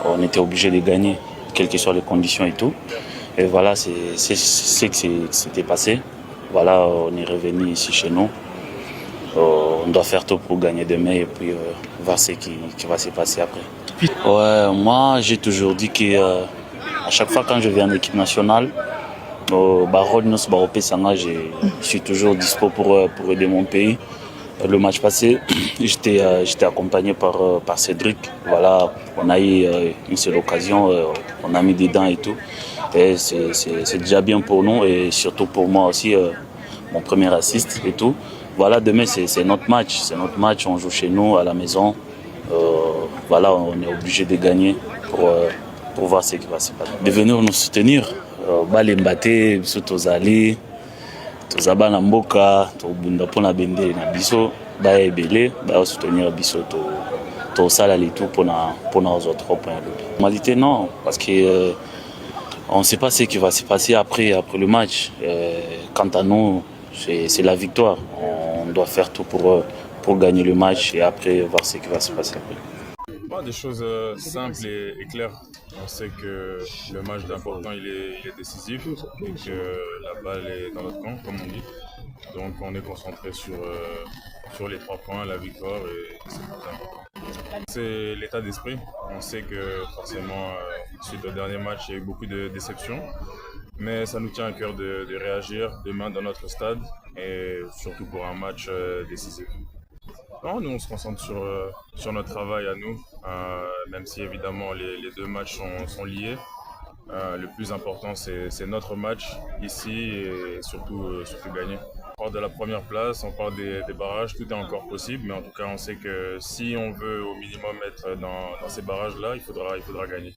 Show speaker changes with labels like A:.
A: on était obligé de gagner, quelles que soient les conditions et tout. Et voilà, c'est ce qui s'était passé. Voilà, on est revenu ici chez nous. On doit faire tout pour gagner demain et puis voir ce qui va se passer après. Ouais, moi j'ai toujours dit que à chaque fois quand je viens en équipe nationale, je suis toujours dispo pour aider mon pays. Le match passé, j'étais accompagné par Cédric. Voilà, on a eu une seule occasion, on a mis des dents et tout. Et c'est déjà bien pour nous et surtout pour moi aussi, mon premier assist et tout. Voilà, demain c'est notre match. C'est notre match, on joue chez nous à la maison. Voilà, on est obligé de gagner pour voir ce qui va se passer. De venir nous soutenir, Balembate, biso tozali, tozaba na mboka, tobunda pona bendele na biso, ba ebele, ba soutenir biso to sala les tout pour aux 3 points. En réalité non, parce que on ne sait pas ce qui va se passer après le match. Quant à nous, c'est la victoire. On doit faire tout pour gagner le match et après voir ce qui va se passer après.
B: Des choses simples et claires. On sait que le match d'important il est décisif et que la balle est dans notre camp, comme on dit. Donc on est concentré sur les 3 points, la victoire et c'est le plus important. C'est l'état d'esprit. On sait que forcément, suite au dernier match, il y a eu beaucoup de déceptions. Mais ça nous tient à cœur de réagir demain dans notre stade et surtout pour un match décisif. Non, nous on se concentre sur notre travail à nous, même si évidemment les 2 matchs sont liés. Le plus important c'est notre match ici et surtout gagner. On part de la première place, on part des barrages, tout est encore possible, mais en tout cas on sait que si on veut au minimum être dans ces barrages-là, il faudra gagner.